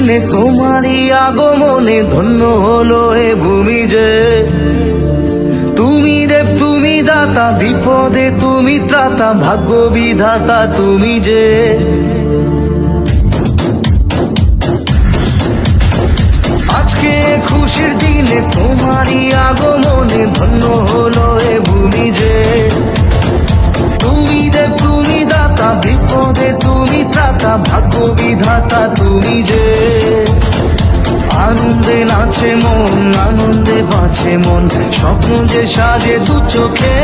দিনে তোমারই আগমনে ধন্য হলো এ ভূমি যে। তুমি দেব তুমি দাতা, বিপদে তুমি ত্রাতা, ভাগ্য বিধাতা তুমি যে। আজকে খুশির দিনে তোমারই আগমনে ধন্য হলো এ ভূমি যে। তুমি দেব তুমি দাতা, বিপদে তুমি ত্রাতা, ভাগ্য বিধাতা তুমি যে। আনন্দে নাচে মন, আনন্দে বাঁচে মন, স্বপ্ন যে সাজে দু চোখে।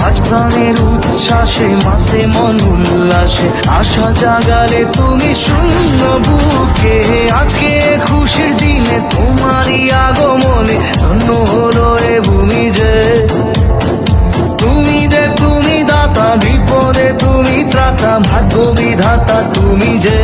আজ প্রাণের উচ্ছ্বাসে মাতে মন উল্লাসে, আশা জাগালে তুমি শূন্য বুকে। আজকে খুশির দিনে তোমারই আগমনে ধন্য হলো এ ভূমি যে। তুমি দেব তুমি দাতা, বিপদে তুমি ত্রাতা, ভাগ্য বিধাতা তুমি যে।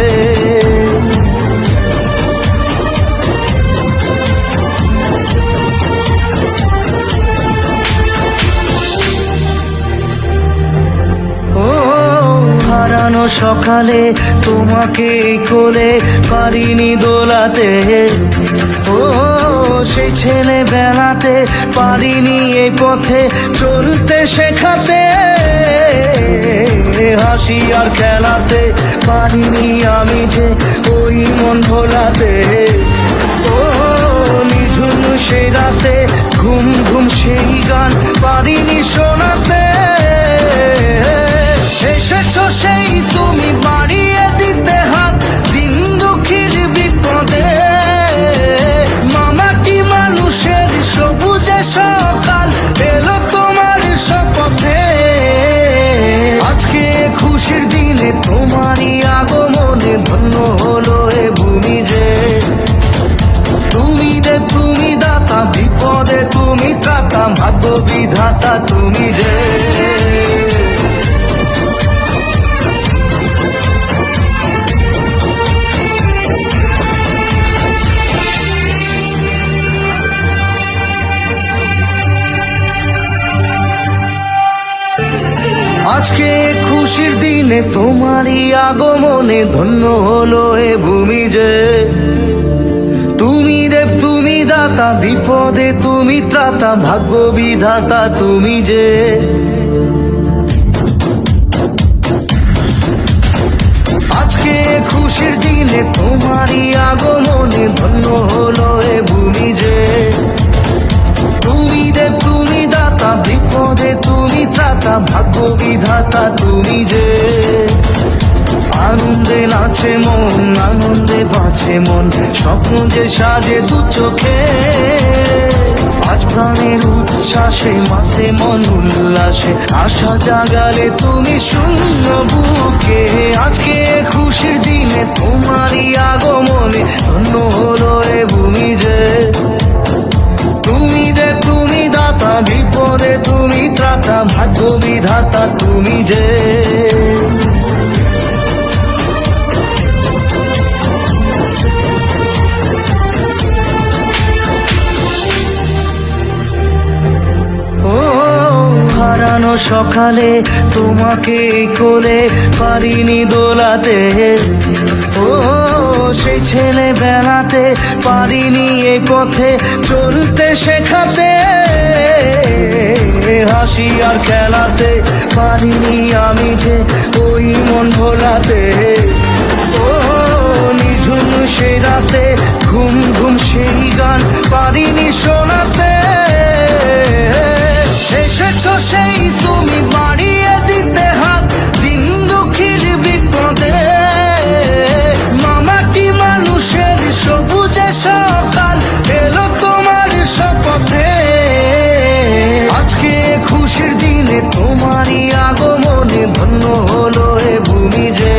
হারানো সকালে তোমাকে কোলে পারিনি দোলাতে, ও সেই ছেলে বেলাতে পারিনি এই পথে চলতে শেখাতে। হাসি আর খেলাতে পারিনি আমি যে ওই মন ভোলাতে। ও নিঝুম সেই রাতে ঘুম ঘুম সেই গান পারিনি শোনাতে। এসেছো সেই তুমি বাড়িয়ে দিতে হাত দিন দুঃখীর বিপদে। মামাটি মানুষের সবুজে সকাল এলো তোমার শপথে। আজকে খুশির দিনে তোমারই আগমনে ধন্য হলো এ ভূমি যে। তুমি দেব তুমি দাতা, বিপদে তুমি ত্রাতা, ভাগ্য বিধাতা তুমি যে। আজকে খুশির দিনে তোমারই আগমনে ধন্য হলো এ ভূমি যে। তুমি দেব তুমি দাতা, বিপদে তুমি ত্রাতা, ভাগ্য বিধাতা তুমি যে। আজকে খুশির দিনে তোমারই আগমনে ধন্য হলো এ ভূমি যে। তুমি দেব তুমি দাতা, বিপদে তুমি ত্রাতা, ভাগ্য বিধাতা তুমি যে। আনন্দে নাচে মন, আনন্দে বাঁচে মন, স্বপ্ন যে সাজে দু চোখে। আজ প্রাণের উচ্ছ্বাসে মাতে মন উল্লাসে, আশা জাগালে তুমি শূন্য বুকে। আজকে খুশির দিনে তোমারই আগমনে ধন্য হলো এ ভূমি যে। তুমি দেব তুমি দাতা, বিপদে তুমি ত্রাতা, ভাগ্য বিধাতা তুমি যে। হারানো সকালে তোমাকে কোলে পারিনি দোলাতে, ও সেই ছেলে বেলাতে পারিনি এই পথে চলতে শেখাতে। হাসি আর খেলাতে পারিনি আমি যে ওই মন ভোলাতে। ও নিঝুম সেই রাতে ঘুম ঘুম সেই গান পারিনি শোনাতে। এসেছো সেই তুমি বাড়িয়ে দিতে হাত দিন দুঃখীর বিপদে। মামাটি মানুষের সবুজে সকাল এলো তোমার শপথে। আজকে খুশির দিনে তোমারই আগমনে ধন্য হলো এ ভূমি যে।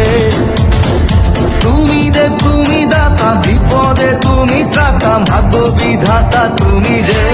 তুমি দেব তুমি দাতা, বিপদে তুমি ত্রাতা, ভাগ্য বিধাতা তুমি যে।